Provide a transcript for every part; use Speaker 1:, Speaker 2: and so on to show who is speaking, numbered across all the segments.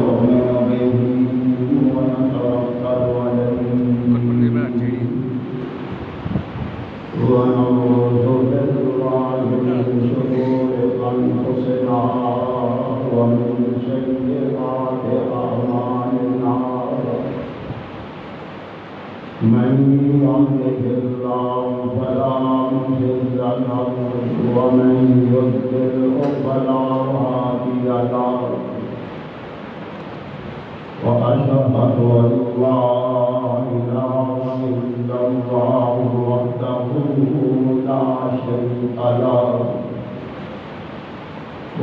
Speaker 1: ونؤمن به ونتوكل عليه ونعوذ بالله من شرور أنفسنا ومن سيئات أعمالنا من يهده الله فلا مضل له ومن يضلل فلا هادي له وأشهد أن لا إله إلا الله وحده لا شريك له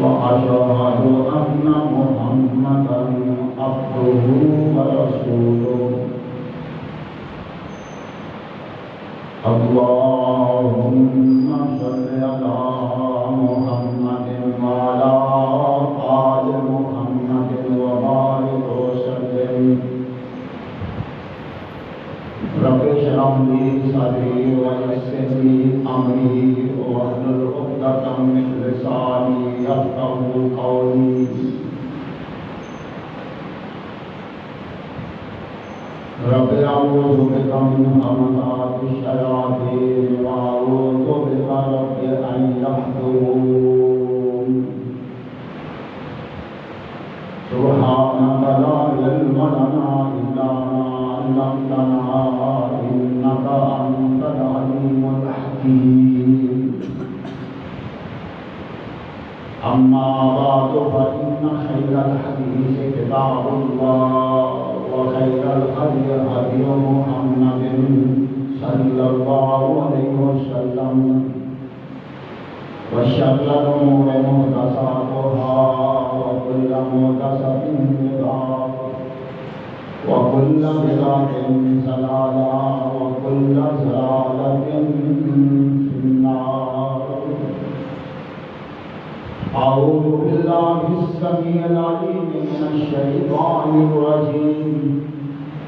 Speaker 1: وأشهد أن محمدا عبده ورسوله اللهم صل على محمد وعلى آل محمد وبارك وسلم رب اشرح لي صدري ويسر لي أمري واحلل عقدة من لساني يفقهوا قولي رب أعوذ بك من همزات الشياطين وأعوذ بك رب أن يحضرون سبحانك لا علم لنا إلا ما علمتنا إنك أنت العليم الحكيم أما بعد فإن خير الحديث كتاب الله وخير الهدي هدي محمد صلى الله عليه وسلم وشر الأمور محدثاتها وكل محدثة بدعة وكل بدعة ضلالة وكل ضلالة في النار. أعوذ بالله السميع العليم من الشيطان الرجيم.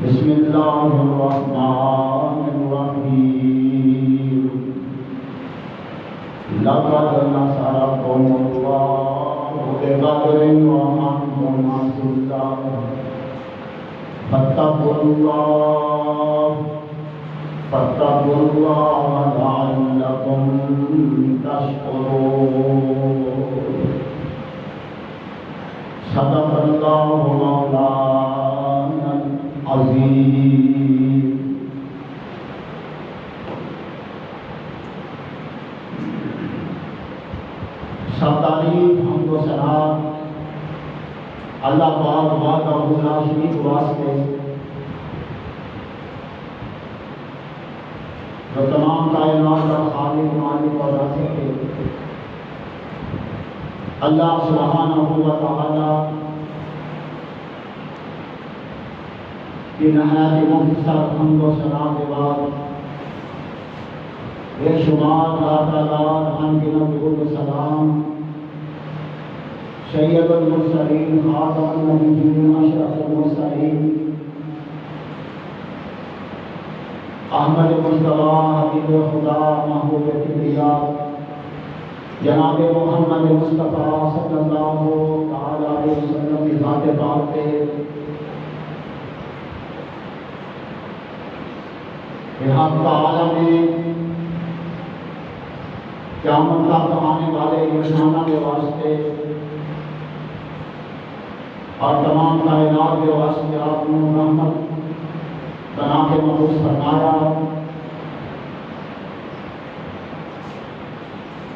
Speaker 1: بسم الله الرحمن الرحيم. لقد نصركم الله ببدر وأنتم أذلة فاتقوا الله لعلكم تشكرون. صدق الله مولانا العظيم. سب تعریف حمد و ثنا اللہ پاک وحدہ لا شریک واسطے جو تمام کائنات کا خالق مالک اور رازق ہے. اللہ سبحانہ و تعالی کی نہایت مختصر حمد و ثنا کے بعد بے شمار تعداد انگنت درود و سلام سید المرسلین خاتم النبیین اشرف المرسلین احمد مصطفیٰ حبیب خدا محبوب کبریا جناب محمد مصطفیٰ صلی اللہ علیہ وسلم کی ذات پاک پہ حق تعالی نے قیامت تک آنے والے انسانوں کے واسطے اور تمام کائنات کے واسطے آپ نے رحمت بنا کے مبعوث فرمایا.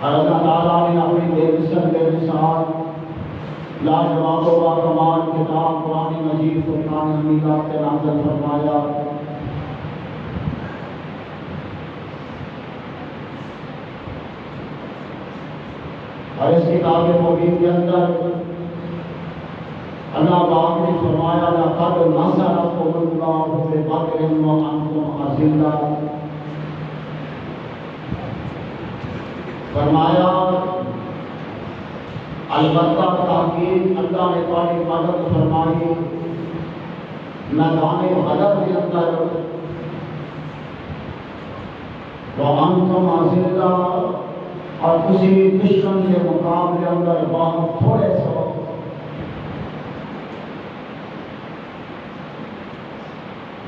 Speaker 1: اور اللہ تعالیٰ نے اپنی بے مثل بے مثال لاجواب و باکمال کتاب قرآن مجید فرقان حمیدہ پہ نازل فرمایا. اور اس کتاب مبین کے اندر اللہ پاک نے فرمایا لقد نصرکم اللہ ببدر وانتم اذلہ. فرمایا البتہ تحقیق اللہ نے تمہاری مدد فرمائی میدان بدر کے اندر وانتم اذلہ اور کسی دشمن کے مقابلے اندر بہت تھوڑے سے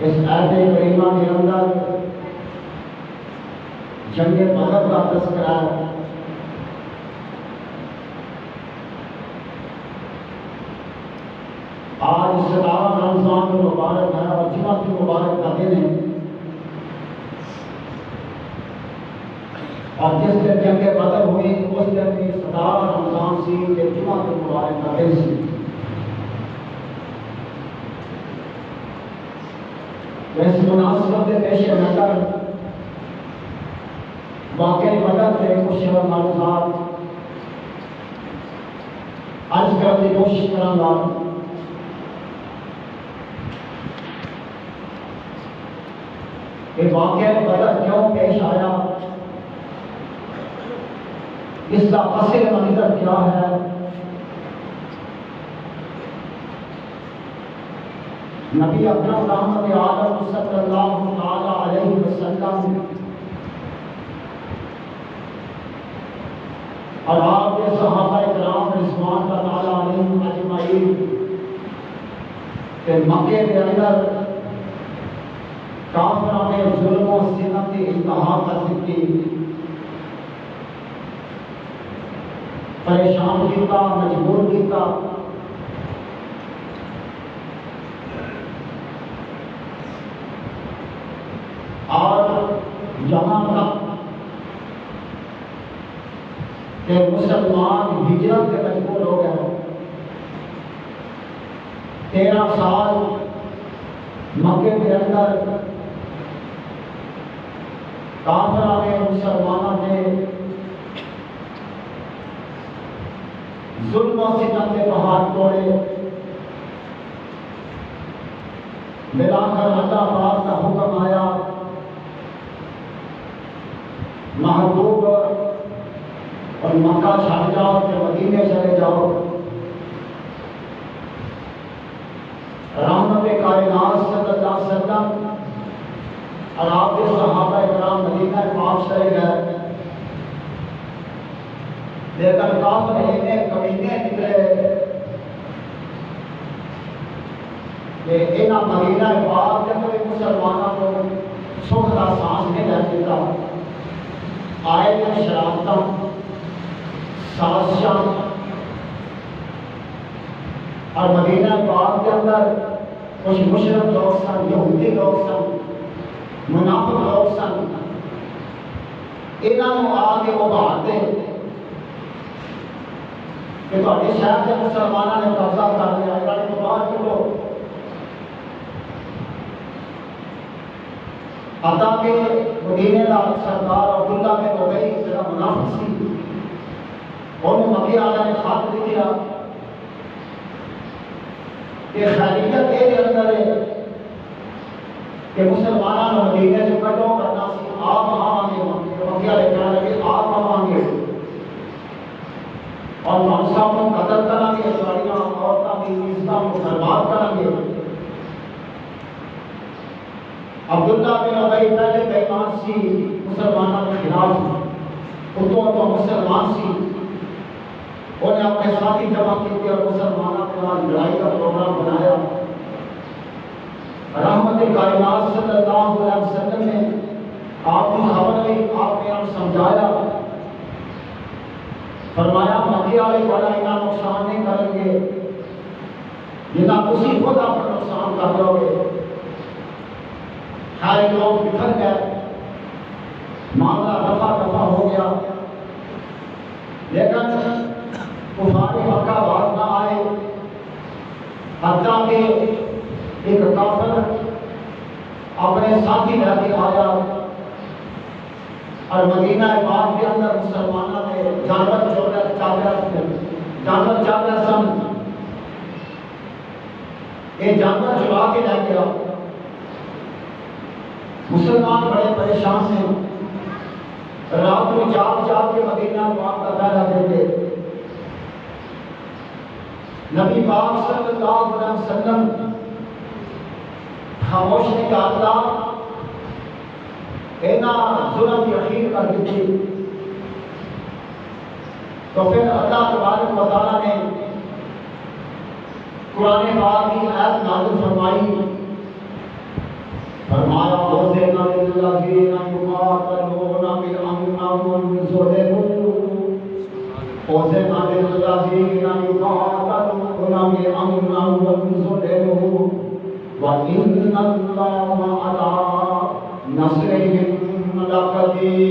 Speaker 1: اس آیت کریمہ کے اندر جنگ بدر کا تذکرہ ہے۔ آج 17 رمضان المبارک ہے اور جمعہ کی مبارک کا دن ہے، اور جس دن جنگ بدر ہوئی اس دن بھی 17 رمضان سی کہ جمعہ کی مبارک کا دن سی۔ اس مناسبت کے پیش نظر واقعی بدر کے کچھ معلومات عرض کرنے کی کوشش کروں گا۔ کہ واقعہ بدر کیوں پیش آیا، اس کا پس منظر کیا ہے، نبی اکرم رحمت عالم صلی اللہ تعالی علیہ وسلم اور آپ کے صحابہ کرام رضوان اللہ علیہم اجمعین کہ مکے کے اندر کافروں نے ظلم و ستم کی انتہا کر دی، پریشان کیتا، مجبور کیتا، اور یہاں تک کہ مسلمان ہجرت کے مجبور ہو گئے۔ 13 سال مکے کے اندر کافروں نے مسلمانوں نے ظلم و ستم کے پہاڑ توڑے، ملا کر اللہ پاک کا حکم آیا، محبوب اور مکہ چھوڑ جاؤ کہ مدینے چلے جاؤ۔ رحمت کائنات صلی اللہ علیہ وسلم اور آپ کے صحابہ کرام مدینہ پاک چلے گئے، لیکن کافر کمینے نکلے کہ انہاں مدینہ پاک کے اندر مسلمانوں کو سکھ کا سانس نہیں لے دیتا، آئے ہیں شرارتاں، سازشاں، اور مدینہ پاک کے اندر کچھ مشرک لوگ سن، یہودی لوگ سن، منافق لوگ سن، انہوں نے آ کے ابھارتے کہ تھوڑے شہر کے مسلمانوں نے قبضہ کر لیا، انہوں نے باہر کرو، عطا کے مدینے کا سردار عبداللہ بن ابی جڑا منافق سی، انہوں مکے والے نے خط لکھا کہ خیریت یہ اندر ہے کہ مسلمانوں نے مدینے سے کٹو کرنا سی، آپ آویں گے، مکے والے کہنے لگے آپ آویں گے اور ہم سب کو قتل کریں گے، ساڑیاں عورتوں کی عزتوں کو برباد کریں گے۔ عبداللہ بن ابی پہلے بے ایمان سی، مسلمانوں کے خلاف، تو مسلمان سی، انہیں اپنے ساتھی جمع کیے اور مسلمانوں کے ساتھ لڑائی کا پروگرام بنایا۔ رحمت کائنات صلی اللہ علیہ وسلم نے آپ کو خبر دی، آپ نے ہم سمجھایا، فرمایا مکے والے بڑا اتنا نقصان نہیں کریں گے جتنا تسی خود اپنا نقصان کر لو گے۔ سارے لوگ بکھر گئے، معاملہ دفعہ ہو گیا، لیکن کفار مکہ باز نہ آئے، حتیٰ کہ ایک کافر اپنے ساتھی لے کے آیا اور مدینہ پاک کے اندر مسلمانوں نے جانور چاہتے سن، یہ جانور چرا کے لے گیا۔ مسلمان بڑے پریشان ہیں، رات کو جاگ کے مدینہ پاک کا پہرا دیتے۔ نبی پاک صلی اللہ علیہ وسلم خاموش نہیں کرتا، ظلم یقین کر دیتی، تو پھر اللہ تبارک و تعالیٰ نے قرآن پاک کی آیت نازل فرمائی فرمایا حسین للذین یقاتلون بأنہم ظلموا حسین للذین یقاتلون بأنہم ظلموا وَإِنَّ اللَّهَ عَلَىٰ نَصْرِهِمْ لَقَدِيرٌ۔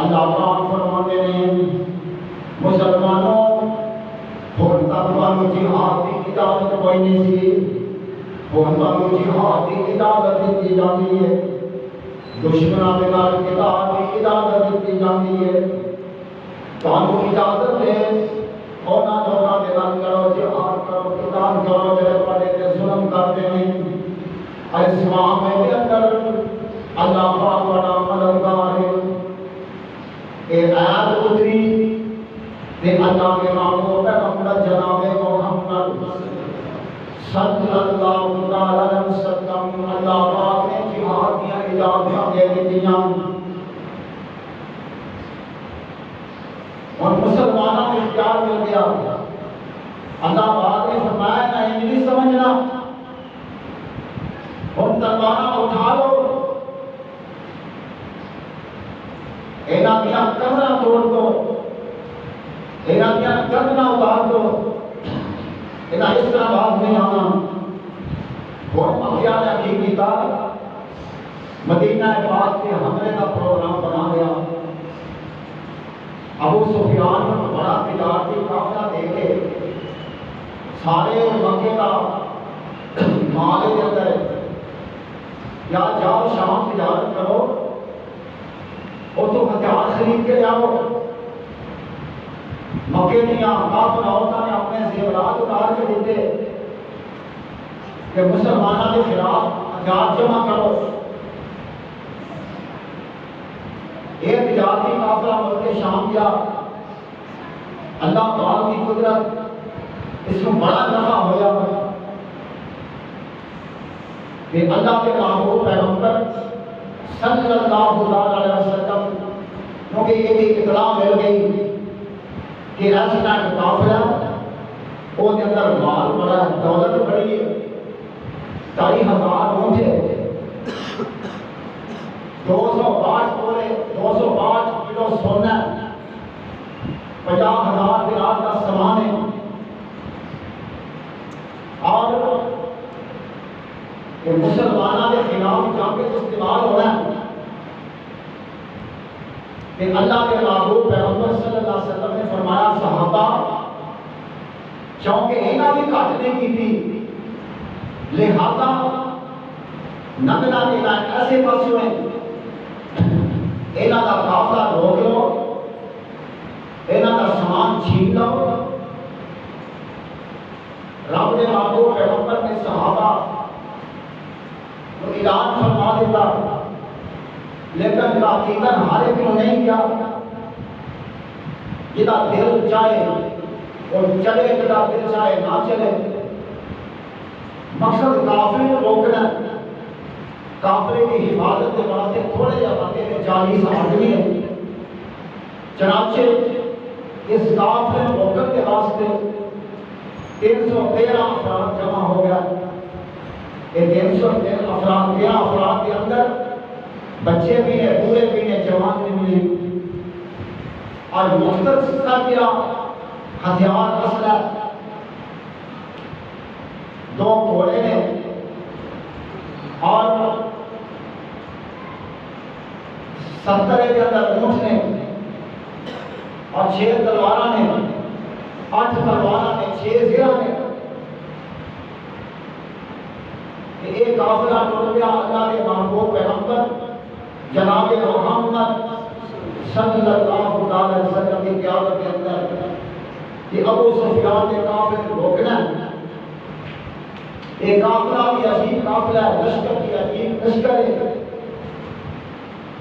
Speaker 1: اللہ پاک فرماتے ہیں مسلمانوں ہوتانو جہاد کی اجازت کوئی نہیں سی، ہوتانو جہاد کی اجازت دی جاتی ہے، دشمنوں کے نال قتال کی اجازت دی جاتی ہے، تانوں اجازت ہے اونا لوگاں دے نال کرو جہاد کرو قتال کرو جڑے تواڈے تے ظلم کرتے ہیں۔ اسلام کے اندر اللہ پاک بڑا مددگار ہے۔ اے آیات اتری کہ اللہ کے محبوب پیغمبر جناب محمد صلی اللہ علیہ وسلم اللہ پاک نے جہاد کی اجازت دے دیا۔ اور مسلمانوں کو اختیار مل گیا۔ اللہ پاک نے فرمایا نہ انجلی سمجھنا، اور تلوار اٹھا لو، اینا کیا کمرہ توڑ دو، اینا کیا گردنا اتار دو، اینا اس طرح بات نہیں آنا۔ اور مکیہ نے حقیقی تھا مدینہ پاک کے حملے کا پروگرام بنا لیا۔ ابو سفیان بڑا تجارتی قافلہ دے کے سارے مکے کا مال کے اندر یا جاؤ شام تجارت کرو، وہ تو ہتھیار خرید کے جاؤ۔ مکے دیا کافر عورتوں نے اپنے زیورات اتار کے دیتے کہ مسلمانوں کے خلاف ہتھیار جمع کرو۔ ایک تجارتی قافلہ ملک شام کیا، اللہ پاک کی قدرت اس میں بڑا نفع ہوا کہ اللہ کے محبوب پیغمبر صلی اللہ علیہ وسلم کیونکہ یہ اطلاع مل گئی کہ ایسا قافلہ وہ کے اندر مال بڑا ہے، دولت بڑی ہے، 2,500 اونٹے، 205 تولے 205 کلو سونا، 50,000 دینار کا سامان ہے، اور مسلمانوں کے خلاف جنگ استعمال ہونا ہے کہ اللہ کے محبوب پیغمبر صلی اللہ علیہ وسلم نے فرمایا صحابہ چونکہ انہاں بھی گھٹ نہیں کی تھی لہذا نگنا دینا ایسے پاس ہوئے انہاں کا قافلہ روک لو، انہاں کا سامان چھین لو۔ رب نے محبوب پیغمبر نے صحابہ کو اعلان فرما دیتا، لیکن تحقیقاً ہر ایک کو نہیں کیا۔ جدا دل چاہے اور چلے، جدا دل چاہے نہ چلے، مقصد کافرے کو روکنا، کافرے کی حفاظت کے واسطے تھوڑے یا بندے میں 40 آدمی ہیں۔ چنانچہ اس کافرے کو روکنے کے واسطے 313 افراد جمع ہو گیا۔ یہ 313 افراد کے اندر بچے بھی ہیں، بوڑھے بھی ہیں، جوان بھی ملے، اور مختصر کا کیا ہتھیار اسلحہ 2 گھوڑے نے اور 70 کے اندر اونٹ نے اور 6 تلواریں نے، 8 تلواریں نے، 6 زیرہ نے۔ کہ ایک قافلہ ٹوٹ گیا۔ اللہ کے محبوب پیغمبر جناب محمد صلی اللہ علیہ وسلم کی قیادت کے اندر کہ ابو سفیان کے قافلے کو روکنا ہے۔ ایک قافلہ بھی عجیب قافلہ ہے، لشکر کی عجیب لشکر ہے،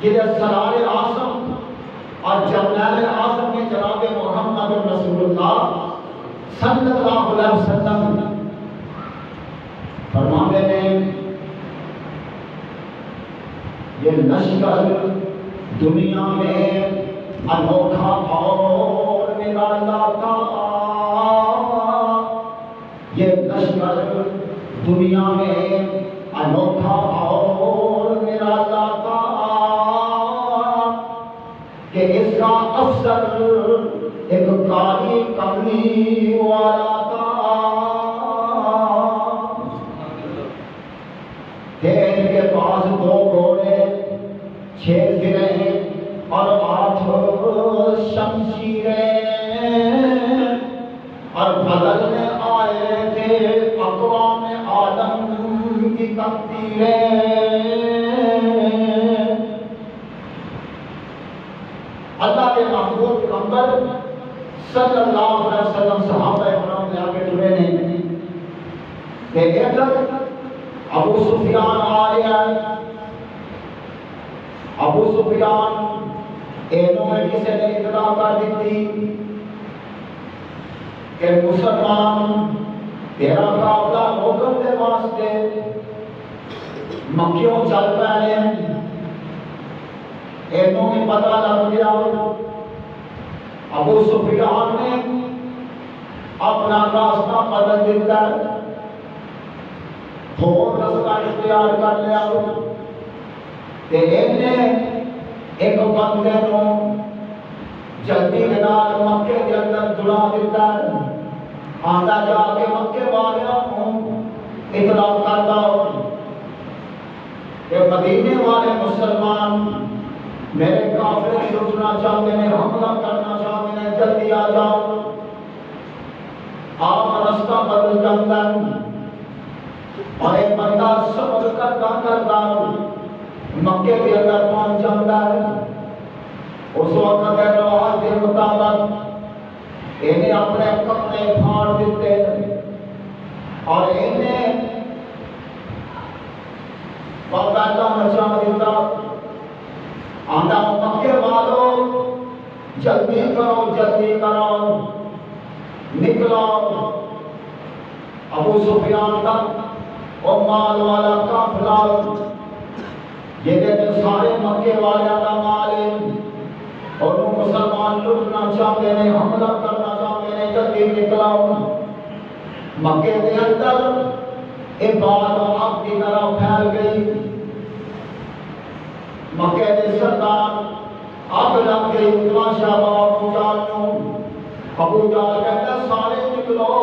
Speaker 1: جنہیں سرار اعظم اور جنرل اعظم نے جناب محمد رسول اللہ صلی اللہ علیہ وسلم فرماتے ہیں یہ لشکر دنیا میں انوکھا اور نرالا تھا، یہ دنیا میں انوکھا اور نرالا تھا کہ اس کا افسر ایک کالی کملی والا تھا کہ ان کے پاس 2 گھوڑے 6 زرہیں اور 8 شمشیریں اور بدل میں آئے تھے اقوام عالم کی تقدیریں اللہ کے محبوب پیغمبر صلی اللہ علیہ وسلم صحابہ کرام میں آگے جڑے ہیں کہ ایک ابو سفیان آیا ابو سفیان اینوں میں کسی نے اطلاع کر دیتی کہ مسلمان تیرا قافلہ روکن دے واسطے مکیوں چل پے ہیں اینوں میں پتہ لگ گیا ابو سفیان نے اپنا راستہ بدل دیتا اور راستہ اختیار کر لیا کہ ایک بندے نو جلدی کے نال مکے کے اندر جڑا دیتا ہے آندا جا کے مکے والیاں کو اطلاع کرتا کہ مدینے والے مسلمان میرے قافلے لٹنا چاہتے ہیں حملہ کرنا چاہتے ہیں جلدی آ جاؤ آپ راستہ بدل جاتا ہے اور ایک بندہ سفر کرتا مکے کے اندر پہنچ جاتا ہے اس وقت رواج کے مطابق انہیں اپنے کپڑے پھاڑ دیتے اور انہیں باقاعدہ مچا دیتا آندا مکے والو جلدی کرو نکلو ابو سفیان تک اور مال والا قافلہ یہ دیکھتے سارے مکے والے کا مال ہے اور وہ مسلمان لٹنا چاہتے ہیں حملہ کرنا چاہتے ہیں جلدی نکلاؤ مکے کے اندر ایک بات آگ کی طرح پھیل گئی مکے کے سردار آگ لگ گئی بادشاہ ابو جہل ابو جہل کہتے ہیں سارے نکلو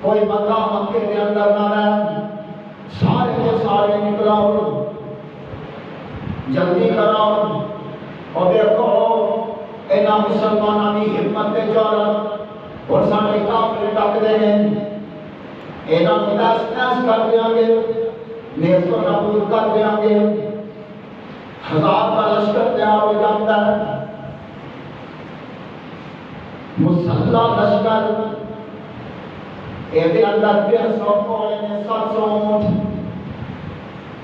Speaker 1: کوئی بندہ مکے کے اندر نہ رہے سارے کے سارے نکلاؤ جلدی کراؤ اور دیکھو اینا مسلمانہ کی حکمت جارت اور سانے کافر ٹک دے ہیں اینا نیس کر دیا گے نیس کو نبود کر دیا گے 1000 کا لشکر تیار ہو جاتا ہے مسلح لشکر ایدے اندر 150 کوڑے نے 700 اونٹ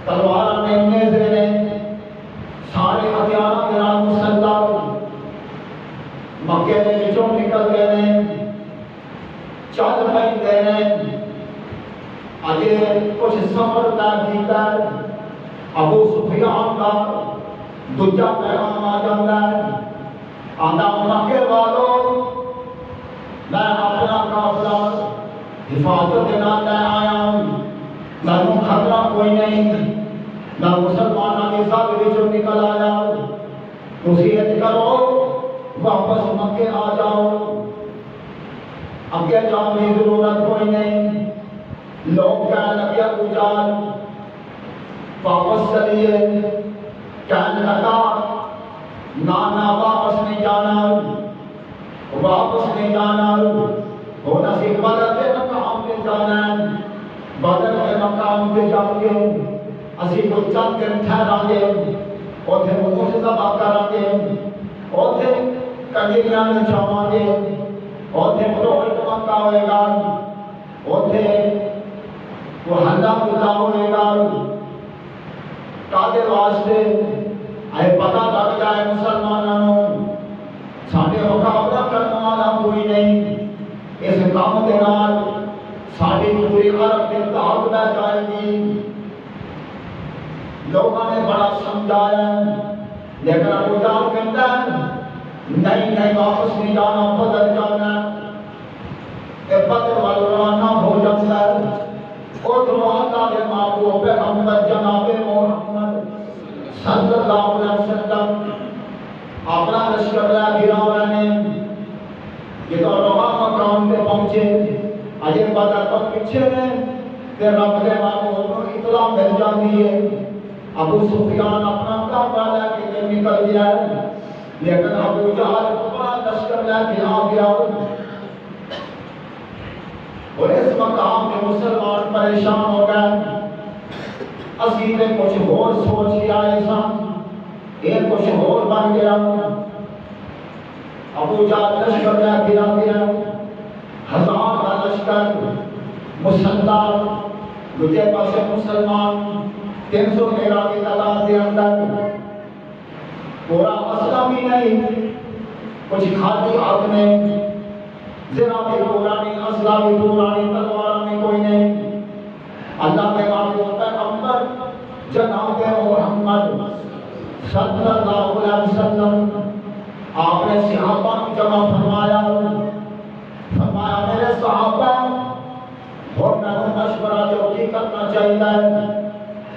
Speaker 1: تلوارہ نے نیزے نے سارے ہتھیاروں کے نام مسلح مکے کے وچوں نکل گئے ہیں چل پے ہیں اجے کچھ سفر طے کیتا ہے ابو سفیان کا دوجا پیغام آ جاتا ہے آندا مکے والو میں اپنا قافلہ حفاظت کے نام لے آیا ہوں میں خطرہ کوئی نہیں میں مسلمانوں کے ساتھ وچوں نکل آیا تسی کرو واپس مکے آ جاؤ اگے جاؤ کی ضرورت کوئی نہیں لوگ کہنے لگے ابو جہل واپس چلیے کہنے لگا نانا واپس نہیں جانا ہونا سی بدر کے مقام پہ جانا ہے بدر کے مقام پہ جا کے اسی کو چند دن ٹھہرا گے اور پھر وہ کچھ ذبح کرا گے اور پھر کنجریاں نچاواں گے اور پھر ڈھول ڈمکا ہوئے گا اور پھر وہ ہلا ملا ہوئے گا کادے واسطے اے پتہ لگ جائے مسلمانوں ساڈے مقابلہ کرنے والا کوئی نہیں اس کام کے نال ساری پوری عرب کے تعاون لے جائے گی لوگوں نے بڑا سمجھایا لیکن ابو جہل کہتا ہے نہیں واپس نہیں جانا بدل جانا بدل والا روانہ ہو جاتا ہے اور ادھروں اللہ کے محبوب پیغمبر جناب محمد صلی اللہ علیہ وسلم اپنا لشکر لے گرا ہوئے نے یہ تو روا مقام پہ پہنچے اجے بدر تو پیچھے نے تے رب کے محبوب کو اطلاع مل جاتی ہے ابو سفیان اپنا کعبہ لے کے نکل گیا ہے لیکن ابو جہل اپنا لشکر لے کے آ گیا اور اس مقام میں مسلمان پریشان ہو گئے اسی نے کچھ اور سوچ کے آئے سن یہ کچھ اور بن گیا ابو جہل لشکر لے کے آ گیا 1000 کا لشکر مسلح دوسرے پاسے مسلمان 313 کی تعداد کے اندر پورا مسئلہ بھی نہیں کچھ کھاتی آگ میں ذرا بھی پورا نہیں اسلحہ بھی پورا نہیں تلوار میں کوئی نہیں اللہ کے محبوب پیغمبر جناب محمد صلی اللہ علیہ وسلم آپ نے صحابہ کو جمع فرمایا میرے صحابہ اور میں مشورہ جو کی کرنا چاہیے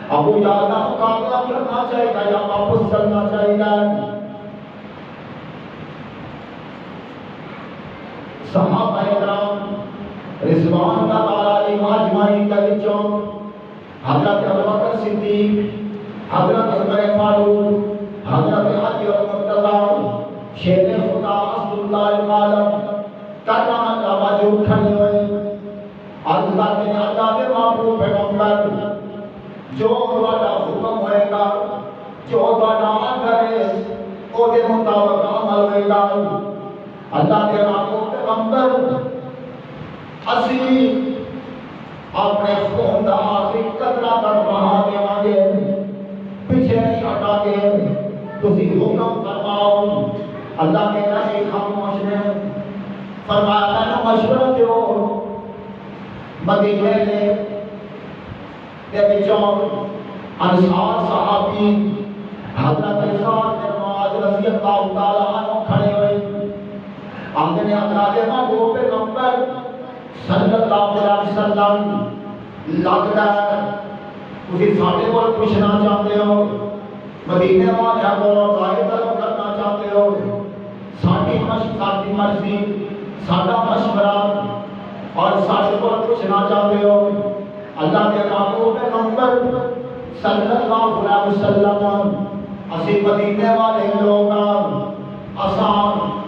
Speaker 1: ابو جہل کا مقابلہ کرنا چاہیے یا واپس چلنا چاہیے صحابہ کرام رضوان کا تعالی علیہم اجمعین کا وچوں حضرت ابوبکر صدیق حضرت عمر فاروق حضرت علی مرتضی شیر خدا اسد اللہ العالم کرم اللہ وجود کھڑے ہوئے اللہ کے اللہ کے محبوب پیغمبر جو تہاڈا حکم ہوئے گا جو تہاڈا آرڈر ہے او دے مطابق عمل ہوئے گا اللہ کے محبوب پیغمبر اسی اپنے خون دا آخری قطرہ تک بہا دیواں گے پیچھے نہیں ہٹا کے تسی حکم فرماؤ اللہ کے نبی خاموش نے فرمایا میں نے مشورہ دیو مدینے میں دے وچوں انصار صحابی حضرت سعد بن معاذ رضی اللہ تعالی عنہ کھڑے ہوئے آندنے اللہ کے محبوب پیغمبر صلی اللہ علیہ وسلم لگتا ہے تسی ساڈے کول پوچھنا چاہتے ہو مدینے والے کو ظاہر کرنا چاہتے ہو ساڈی مرضی ساڈا مشورہ اور ساڈے کو پوچھنا چاہتے ہو اللہ کے محبوب پیغمبر صلی اللہ علیہ وسلم اسی مدینے والے لوگ آسان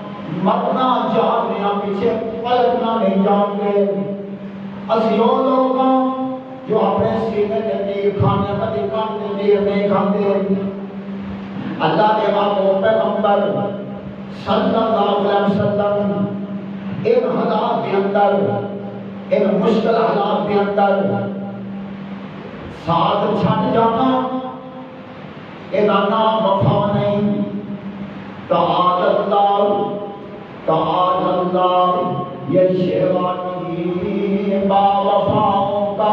Speaker 1: مرنا جاننے پیچھے پلٹنا نہیں جانتے اسی وہ لوگ جو اپنے سینے کے نیر کھانے کدی کھانے نیر نہیں کھاتے اللہ کے محبوب پیغمبر صلی اللہ علیہ وسلم ایک حالات کے اندر ایک مشکل حالات کے اندر ساتھ چھٹ جانا ایک نام وفا نہیں تعالی اللہ یہ شیوانی با وفاؤں کا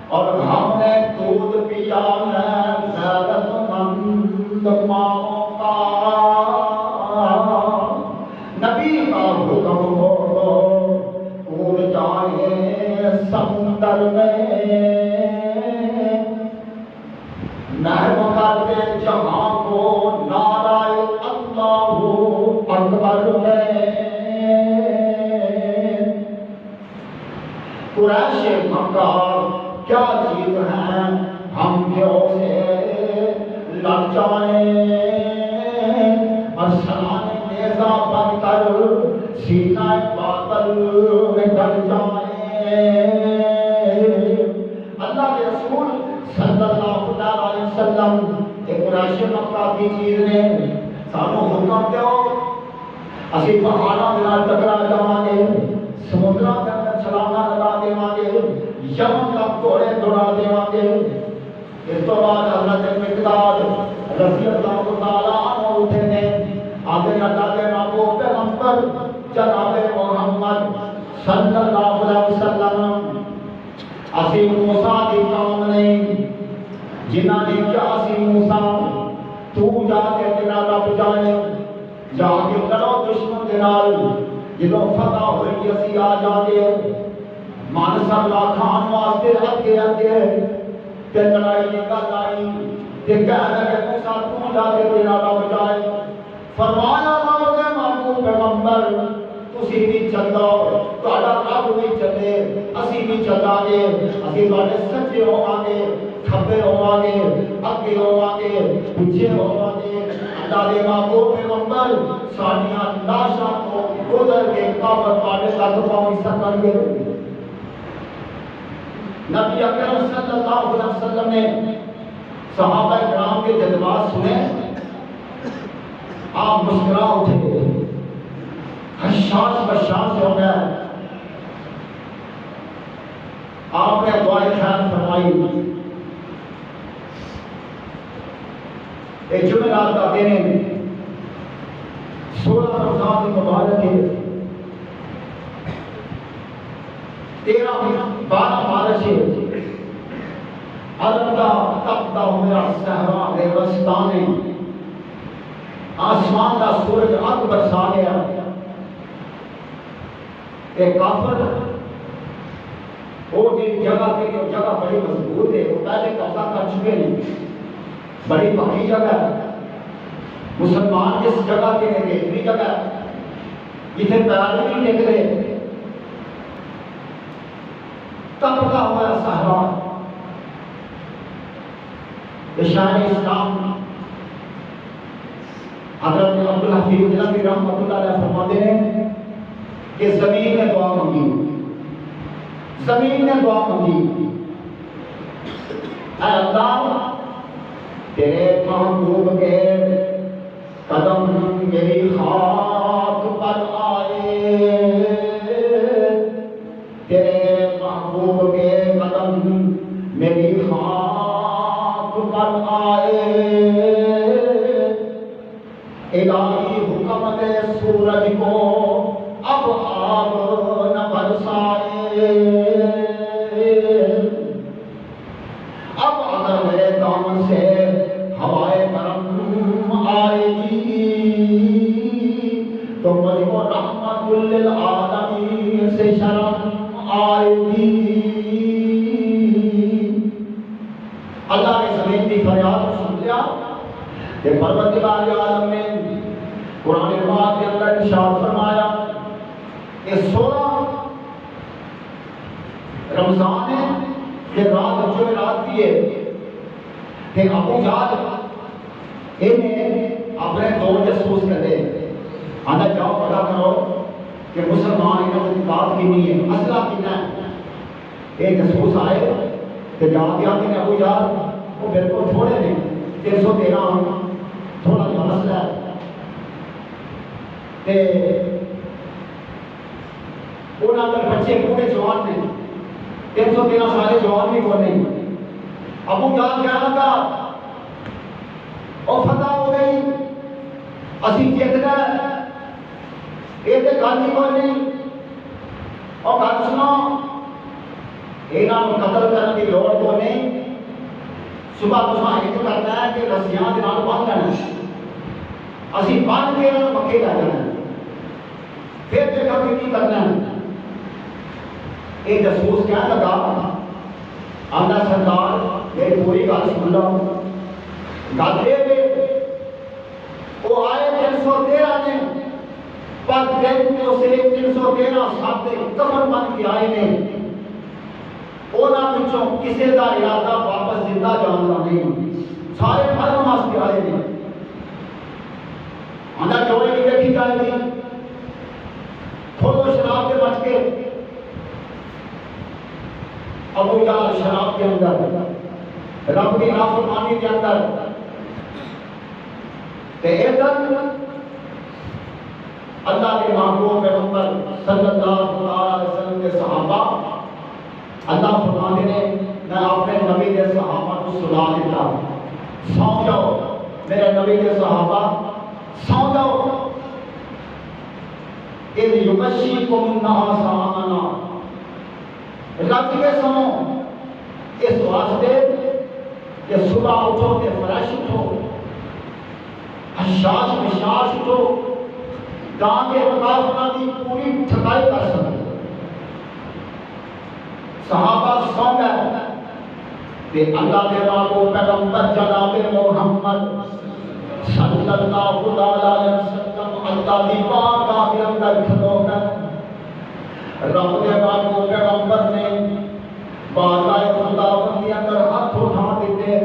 Speaker 1: اور ہم نے دودھ پیا ہے غیرت مند ماؤں کا نبی کا حکم ہو کود جائے سمندر میں محو کر دے جہاں کو نعرہ اللہ اکبر میں قریش مکہ کیا چیز ہے ہم کیوں سے لڑ جائیں اور سلانے نیزہ بن کر سینہ باطل میں ڈر جائیں اللہ کے رسول صلی اللہ علیہ وسلم ایک قریش مکہ کی چیز نے سانو حکم دیو اسی پہاڑاں دے نال ٹکرا جاواں گے سمندراں دے اندر چھلانگاں لگا دیواں گے یمن تک گھوڑے دوڑا دیواں گے اس تو بعد حضرت مقداد رضی اللہ تعالی عنہ اٹھے نے آگے اللہ کے محبوب پیغمبر جناب محمد صلی اللہ علیہ وسلم اسی موسیٰ کی قوم نے جنہاں نے کیا اسی موسیٰ تو جا کے تیرا رب جائے جا کے لڑو دشمن کے نال جدوں فتح ہوئی اسی آ جا کے مانسا لاکھان واسطے اگے اگے تے لڑائی دی گل آئی تے کہنے لگے موسیٰ تو جا کے تیرا رب جائے فرمایا رب دے محبوب پیغمبر تسی بھی چلو تہاڈا رب بھی چلے اسی بھی چلا گے اسی تہاڈے سچے ہوواں گے کھبے ہوواں گے اگے ہوواں گے پیچھے ہوواں گے اللہ دے محبوب پیغمبر ساڈیاں لاشاں کو گزر کے کافر تہاڈے تک پہنچ سکن گے نبی اکرم صلی اللہ علیہ وسلم نے صحابہ کرام کے جذبات سنے آپ مسکرا اٹھے حشاش بشاش ہو گیا آپ نے دعائے خیر فرمائی ایک جمعرات کا دن 16 رمضان مبارک ہے 12 بارش ہے الدا تبدا میرا صحرا ریگستان آسمان کا سورج اگ برسا گیا ایک کافر وہ جی جگہ کی جگہ بڑی مضبوط ہے وہ پہلے قبضہ کر چکے ہیں بڑی بھاری جگہ ہے مسلمان جس جگہ کے لیے اتنی جگہ ہے جتنے پیر نہیں نکلے تبدا ہوا صحرا شاعر اسلام حضرت عبدالحفیظ جنابی رحمۃ اللہ علیہ فرماتے ہیں کہ زمین نے دعا مانگی زمین نے دعا مانگی اے اللہ تیرے محبوب کے قدم میری خاک پر آئے تیرے محبوب کے قدم میری خاک پر آئے الہی حکم دے سورج کو اب آب نہ برسائے اب اگر میرے دامن سے ہوائے گرم آئے گی تو مجھ کو رحمت للعالمین سے شرم آئے گی اللہ نے زمین کی فریاد سن لیا کہ پروردگار عالم نے قرآن پاک کے اندر ارشاد فرمایا کہ 16 رمضان ہے یہ رات جو رات بھی ہے کہ ابو جہل انہیں اپنے دو جاسوس کرے آنا جاؤ پتا کرو کہ مسلمان انہوں نے بات کی نہیں ہے مسئلہ کتنا ہے ایک جاسوس آئے کہ جا کے آتے ہیں ابو جہل وہ بالکل تھوڑے نہیں 313 تھوڑا جا مسئلہ ہے کہ انہوں نے بچے پورے جوان نے 313 سارے جوان بھی کو نہیں ابو جہل کیا لگا اور فتح ہو گئی اسی جیت گئے یہ تو گل ہی کوئی نہیں اور گل سنو انہوں قتل کرنے کی لوڑ کو نہیں صبح تصا ایک کرنا ہے کہ رسیاں کے نال بن لینا اسی بن کے انہوں مکے لے جانا پھر دیکھا کہ کی کرنا ہے ایک جاسوس کہنے لگا آدھا سردار میری پوری گل سن لو گل یہ وہ آئے 313 نے پر دن میں اسے 313 ساتھ کفن بن کے آئے نے انہوں کسی کا ارادہ واپس زندہ جان کا نہیں سارے مرن واسطے آئے نے آدھا چوڑے کی دیکھی جائے گی کھولو شراب کے بچ کے ابو جہل شراب کے اندر رب کی نافرمانی کے اندر ادھر اللہ کے محبوب پیغمبر صلی اللہ علیہ وسلم کے صحابہ اللہ فرماتے نے میں اپنے نبی کے صحابہ کو سنا دیتا سو جاؤ میرے نبی کے صحابہ سو جاؤ اذ یغشیکم النعاس امنا رات کے سو اس واسطے کہ صبح اٹھو کہ فریش اٹھو حشاش بشاش اٹھو تاکہ کافروں کی پوری ٹھکائی کر سکے صحابہ سو گئے کہ اللہ کے بابو پیغمبر جناب محمد صلی اللہ علیہ وسلم اللہ دی پاک کے اندر کھلو گئے۔ رب کے بابو پیغمبر نے بارگاہ خداوند کے اندر ہاتھ اٹھا دیتے،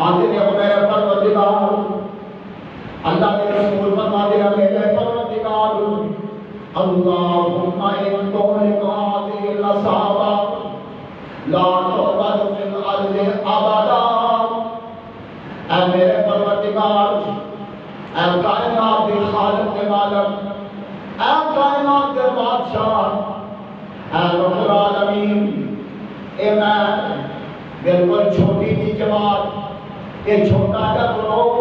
Speaker 1: آتے نے میرے پروردگار، اللہ کے رسول فرماتے ہیں میرے پروردگار اللہم ان طولق هذه الأصحاب لا تعبد في الأرض ابدا۔ اے میرے پروردگار، اے کائنات کے خالق کے مالک، اے کائنات کے بادشاہ، اے رب العالمین، اے میں بالکل چھوٹی سی جماعت، یہ چھوٹا سا گروہ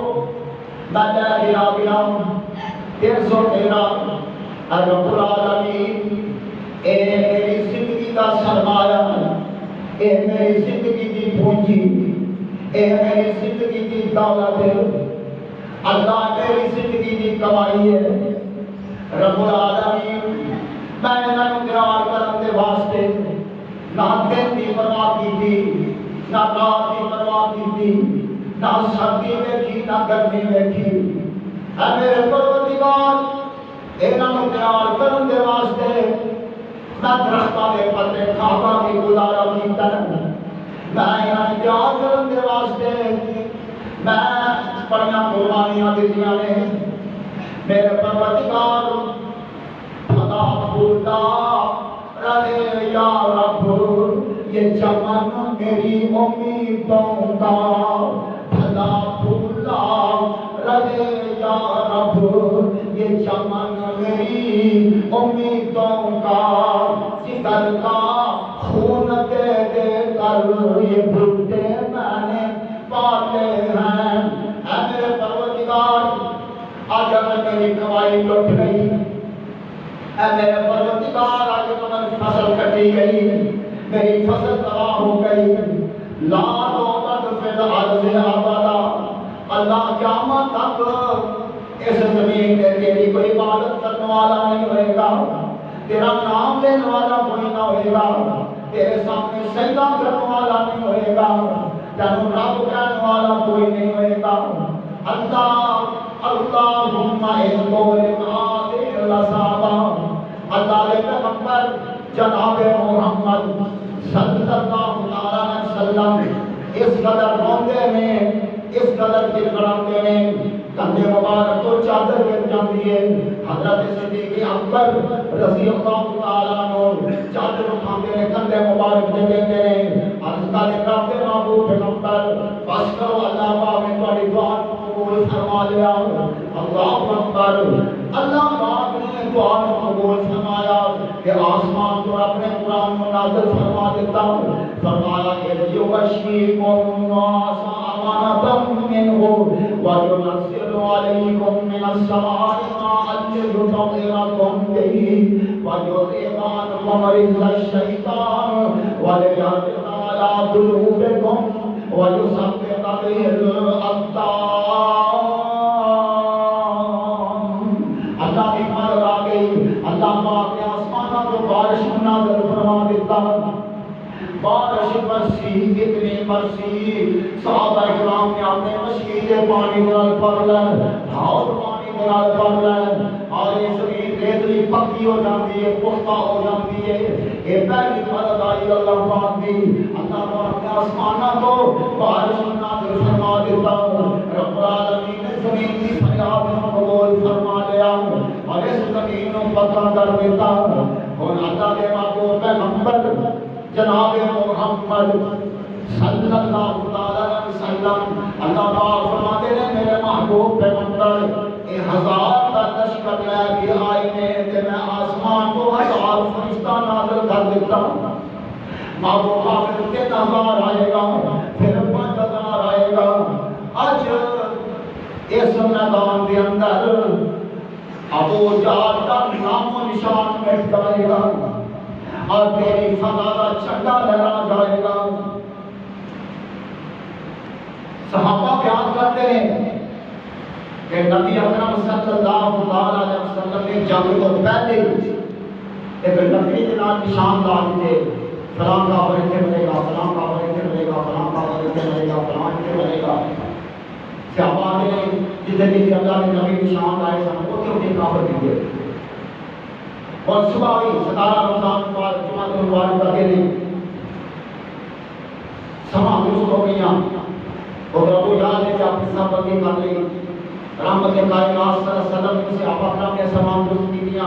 Speaker 1: میں گیا 313 رب العالمین، اے میری زندگی کا سرمایہ، اے میری زندگی کی پونجی، اے میری زندگی کی دولت، اللہ میری زندگی کی کمائی ہے۔ رب العالمین، میں انہوں قرار کرنے کے واسطے نہ دن کی پرواہ کی تھی، نہ رات کی پرواہ کی تھی، نہ سردی میں تھی، نہ گرمی میں تھی۔ اے میرے پروردگار، انہوں قرار کرنے واسطے میں درختہ دے پتے کھاکا کی گزارا کیتا ہے، میں انہوں قرار کرنے واسطے میں بڑیاں قربانیاں دیتیاں نے۔ میرے پروردگار خدا بھولتا رہے یا رب یہ چمن میری امیدوں کا، خدا بھولتا رہے یا رب یہ چمن میری امیدوں کا، جگر کا خون دے دے کر یہ بھٹے میں نے پالے ہیں۔ اے میرے پروردگار، آج اگر میری کمائی لٹ گئی، اے میرے پروردگار آج اگر فصل کٹی گئی، میری فصل تباہ ہو گئی، لا تعبد فی الارض ابدا، اللہ قیامت تک اس زمین میں تیری کوئی عبادت کرنے والا نہیں ہوئے گا، تیرا نام لینے والا کوئی نہ ہوئے گا، تیرے سامنے سجدہ کرنے والا نہیں ہوئے گا، تینوں رب کہنے والا کوئی نہیں ہوئے گا۔ اللہم ان طولق هذه الأصحاب، اللہ کے پیغمبر جناب محمد صلی اللہ علیہ وسلم اس قدر روندے میں، اس قدر گڑگڑاتے میں، کندھے مبارک تو چادر گر جاتی ہے۔ حضرت صدیق اکبر رضی اللہ تعالیٰ عنہ چادر اٹھاتے ہیں، کندھے مبارک دے دیتے ہیں، عرض کا رب کے محبوب پیغمبر بس کرو، اللہ پاک نے تمہاری دعا قبول فرما لیا۔ اللہ اکبر، اللہ پاک نے دعا قبول فرمایا کہ آسمان تو اپنے قرآن میں نازل فرما دیتا، فرمایا کہ یغشیکم الناس امانۃ منہ وینزل علیکم من السماء ماء لیطہرکم بہ ویذھب عنکم رجز الشیطان ولیربط علی قلوبکم ویثبت بہ الاقدام۔ اللہ کی مدد آ گئی، اللہ پاک نے آسمانوں کو بارش نازل فرما دیتا، بارش برسی، اتنی برسی، صحابہ کرام نے اپنے مشکیلے پانی نال پڑھ لے، ہاؤ پانی نال پڑھ لے، اور یہ زمین ریتلی پکی ہو جاتی ہے، پختہ ہو جاتی ہے۔ یہ پہلی مدد آئی اللہ پاک دی، اللہ پاک نے آسمانوں کو بارش نازل فرما دیتا، رب العالمین نے زمین کی فریاد کو قبول فرما لیا اور اس زمین کو پتہ کر دیتا۔ اور اللہ کے محبوب پیغمبر جناب محمد صلی اللہ علیہ وسلم، اللہ پاک فرماتے ہیں میرے محبوب پیغمبر اے 1000 کا لشکر لے کے آئے نے کہ میں آسمان کو 1000 فرشتہ نازل کر دیتا، محبوب آخر 3000 آئے گا، پھر 5000 آئے گا۔ آج اس میدان کے اندر ابو جہل کا نام و نشان مٹ جائے گا اور تیری فضا کا جھنڈا لہرا جائے گا۔ صحابہ بیان کرتے ہیں کہ نبی اکرم صلی اللہ علیہ وسلم نے جنگ تو پہلے ایک لکڑی کے نام نشان ڈال دیے، فلاں کافر اتنے بنے گا، فلاں کافر اتنے بنے گا، فلاں کافر اتنے بنے گا، فلاں اتنے بنے گا۔ صحابہ نے جتنے بھی اللہ نے نبی نشان لائے سن اتنے اتنے کافر دیے۔ اور صبح ہوئی 17 رمضان جمعہ المبارک کا دن سما درست ہو گیا اور ابو جہل نے اپنی سب بندی کر لی۔ رحمت کائنات صلی اللہ علیہ وسلم نے صحابہ کرام نے سما درست کیا۔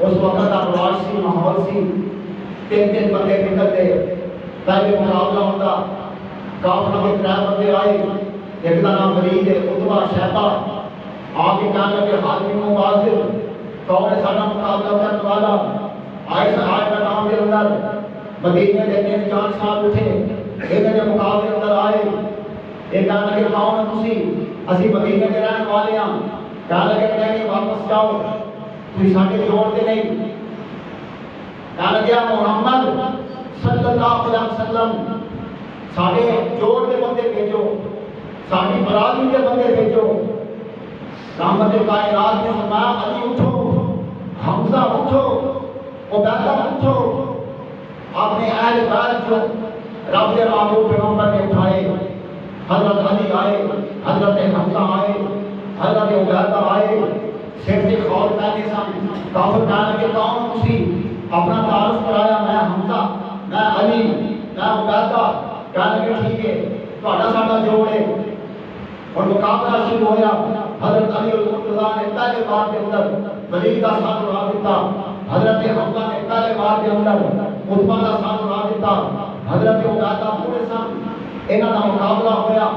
Speaker 1: اس وقت کا رواج سی، ماحول سی، تین بندے نکلتے، پہلے مقابلہ ہوتا، کافروں کے 3 بندے آئے، ایک کا نام ولید ہے، عتبہ، شیبہ، آگے کہنے لگے حاتم مباذر کون ہے سارا مقابلہ کرنے والا؟ آئے کا نام کے اندر مدینے کے 3-4 سال اٹھے، ایک نے مقابلے اندر آئے، ایک کہنے لگے کون ہے تسی؟ اسی مدینے کے رہنے والے ہیں۔ کہنے لگے نہیں واپس جاؤ، تھی ساڈے جوڑ کے نہیں۔ کہنے لگے محمد صلی اللہ علیہ وسلم ساڈے جوڑ کے بندے بھیجو، ساڈی برادری کے بندے بھیجو۔ رحمت کائنات نے فرمایا علی اٹھو، حمزہ اٹھو، عبیدہ اٹھو۔ اپنے اہل بیت جو رب کے محبوب پیغمبر نے اٹھائے، حضرت علی آئے، حضرت حمزہ آئے، حضرت عبیدہ آئے، سر سے خول پہنے سن۔ کافر کہنے لگے کون تسی؟ اپنا تعارف کرایا، میں حمزہ، میں علی، میں عبیدہ۔ کہنے لگے ٹھیک ہے تہاڈا ساڈا جوڑ ہے۔ اور مقابلہ شروع ہوا۔ حضرت علی المرتضیٰ نے پہلے بار کے اندر ولید کا ساتھ اڑا دیتا، حضرت حمزہ نے پہلے بار کے اندر عتبہ کا ساتھ اڑا دیتا، حضرت عبیدہ پورے سن انہاں دا مقابلہ ہوا۔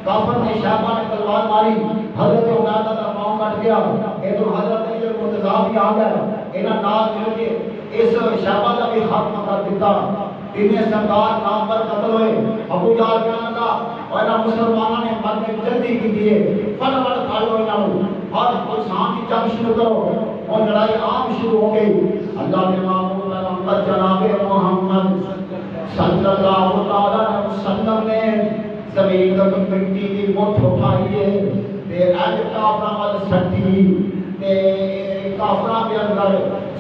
Speaker 1: کافر نے شیبہ نے تلوار ماری، حضرت عبیدہ کا پاؤں کٹ گیا، ادھر حضرت علی المرتضیٰ بھی آ گیا، انہاں نال مل کے اس شیبہ کا بھی خاتمہ کر دیتا۔ تینوں سردار نام پر قتل ہوئے۔ ابو جہل کہنے لگا اور مسلمانوں نے مرنے جلدی کی دیے، فٹافٹ کھا لو انہوں اور انسان کی جنگ شروع کرو، اور لڑائی عام شروع ہو گئی۔ اللہ کے محبوب پیغمبر جناب محمد صلی اللہ علیہ وسلم نے زمین کا مٹی کی مٹھ اٹھائی ہے تے اج کافراں وال سٹی تے کافراں کے اندر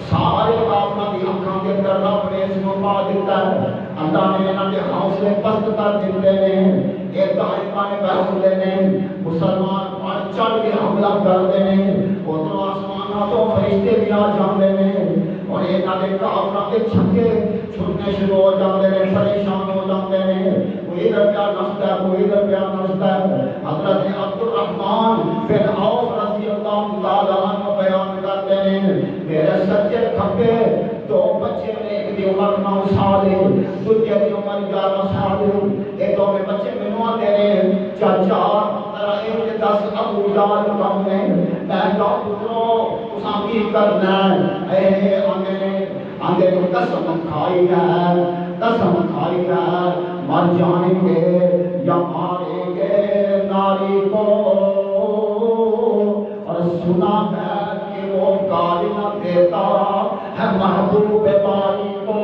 Speaker 1: سارے کافراں دی اکھاں کے اندر رب نے اس کو پا دیتا ہے۔ اللہ نے انہاں دے حوصلے پست کر دیتے ہیں، یہ دائماں بیٹھتے ہیں، مسلمان پڑ چڑھ کے حملہ کرتے ہیں، ادھر آسمانوں تو فرشتے بھی آ جاندے ہیں اور انہاں دے کافراں کے چھکے چھٹنے شروع ہو جاندے ہیں، پریشان ہو جاندے ہیں، کوئی ادھر پیا نستا ہے، کوئی ادھر پیا نستا ہے۔ حضرت عبدالرحمن بن عوف رضی اللہ تعالیٰ عنہ بیان کرتے ہیں میرے سچے کھپے 2 بچے نے، ایک دی عمر 9 سال ہے، دوسرے دی عمر 11 سال ہے۔ یہ دونوں بچے مینوں آتے ہیں چاچا ذرا ایک 10 ابو جہل کم نے، میں کہا پترو تساں کی کرنا ہے؟ اے آندے کو قسم کھائی ہے، قسم کھائی ہے، مر جائیں گے یا ماریں گے ناری کو، اور سنا ہے کہ وہ گالی نہ دیتا ہے محبوب باری کو۔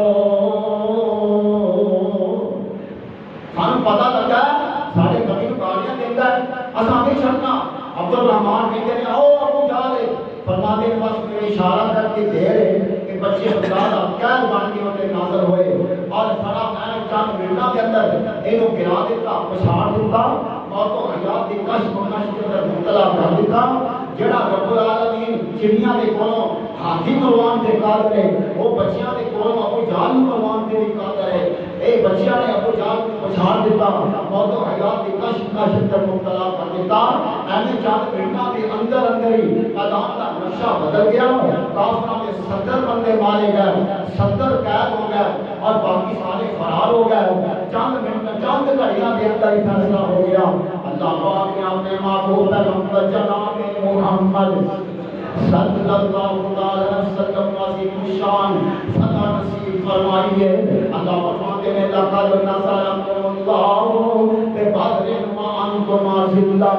Speaker 1: سانو پتہ لگا سارے کبھی گالیاں دیتا ہے، اساں نہیں چھڑنا۔ عبدالرحمن کہتے ہیں او ابو جہل، فرماتے ہیں بس میرے اشارہ کر کے دے رہے کہ بچے خدا کیا بن کے ہوتے نازل ہوئے، اور سارا میں نے چند منٹوں کے اندر انہوں گرا دیتا، پچھاڑ دیتا، موت و حیات کی کشف و نشر کے اندر مبتلا کر دیتا۔ جڑا رب العالمین چڑیاں دے کولوں ہاتھی مروان دے قادر ہے، وہ بچیاں دے کولوں ابو جہل مروان دے بھی قادر ہے۔ اے بچیاں نے ابو جہل کو پچھاڑ دیتا، موت و حیات کی کشف و نشر کے اندر مبتلا کر دیتا۔ ایسے چند منٹوں کے اندر ہی میدان کا نقشہ بدل گیا، کافروں کے 70 بندے مارے گئے، 70 قید ہو گئے اور باقی سارے فرار ہو گئے۔ چند گھڑیاں کے اندر ہی فیصلہ ہو گیا۔ اللہ پاک نے اپنے محبوب پیغمبر جناب محمد صلی اللہ علیہ وسلم عظیم الشان فتح نصیب فرمائی ہے۔ اللہ فرماتے ہیں لقد نصرکم اللہ ببدر وانتم اذلہ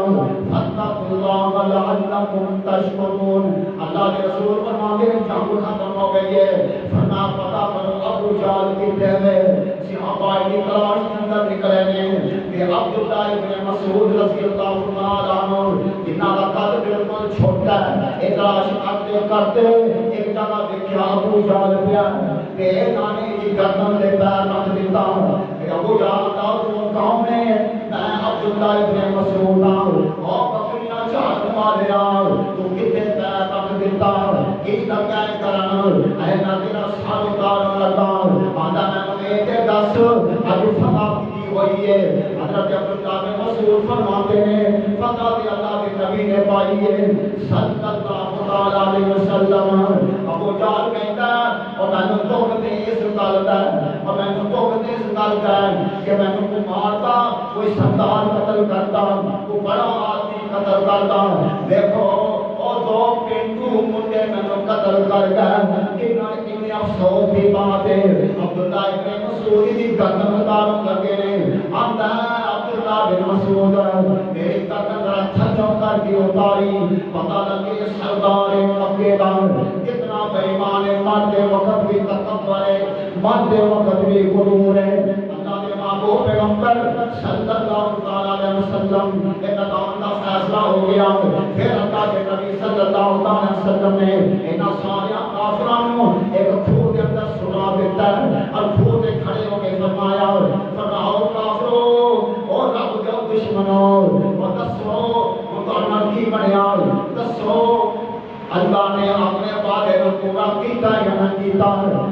Speaker 1: فاتقوا اللہ لعلکم تشکرون۔ اللہ کے رسول فرماتے ہیں جنگ ختم ہو گئی ہے، فرمایا پتہ کرو ابو جہل کتنے ہیں، صحابہ کی تلاش کے اندر نکلے نے کہ عبداللہ ابن مسعود رضی اللہ تعالی عنہ جنہاں کا قد بالکل چھوٹا ہے ایک تلاش کرتے کرتے ایک جگہ دیکھا ابو جہل پیا کہ نانے کی گردن دے پیر رکھ دیتا کہ ابو جہل دا کون ہے میں عبداللہ ابن مسعود ہوں اور بکریاں چارن والے تو کتنے پیر رکھ دیتا کی لگا کرن اے نا تیرا سال اتارن لگا آدھا میں نے دس اج فتح کی ہوئی ہے حضرت عبداللہ بن مسعود فرماتے ہیں فتح بھی اللہ کے نبی نے پائی ہے صلی اللہ علیہ وسلم ابو جہل کہتا ہے اور میں نے توقتے اس غلط ہے اور میں نے توقتے اس غلط ہے کہ میں نے کو مارتا کوئی سردار قتل کرتا کوئی بڑا آدمی قتل کرتا دیکھو اور دو پینڈو منڈے میں نے قتل کر گیا کتنے افسوس کی بات ہے عبداللہ ابن مسعود کی گردن اتارن لگے نے آتا ہے عبداللہ بن مسعود میری گردن ذرا چھچوں کر کے اتاری پتہ لگے سردار مکے کا کتنا بے ایمان ہے مرتے وقت بھی تکبر ہے مرتے وقت بھی غرور ہے اللہ کے محبوب پیغمبر صلی اللہ علیہ وسلم ایک دان کا فیصلہ ہو گیا پھر اللہ کے نبی صلی اللہ علیہ وسلم نے انہاں سارے کافروں ایک کھو کے اندر سنا دیتا ہے اور کھو سے کھڑے ہو کے فرمایا فرماؤ کافروں اور رب کے دشمنوں اور دسو مطلع کی بنیا دسو اللہ نے اپنے وعدے کو پورا کیتا یا نہ کیتا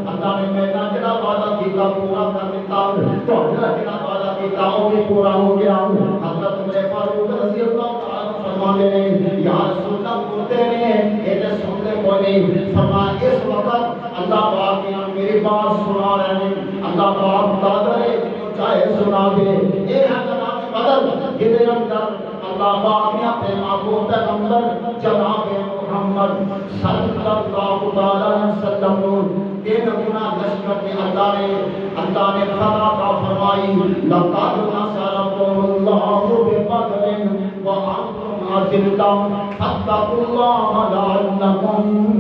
Speaker 1: اللہ نے میرا جڑا وعدہ کیتا پورا کر دیتا تو جڑا وعدہ کیتا وہ بھی پورا ہو گیا حضرت عمر فاروق رضی اللہ تعالی فرماتے ہیں یا رسول اللہ بولتے ہیں یہ تے سنتے کوئی نہیں فرمایا اس وقت اللہ پاک نے میری بات سنا رہے ہیں اللہ پاک قادر ہے جو چاہے سنا دے یہ ہے جناب بدل جدے اندر اللہ پاک نے اپنے محبوب پیغمبر جناب محمد صلی اللہ علیہ وسلم تین گنا لشکر کے اللہ نے فتح کا فرمائی لقد نصرکم اللہ ببدر وانتم اذلة فاتقوا اللہ لعلکم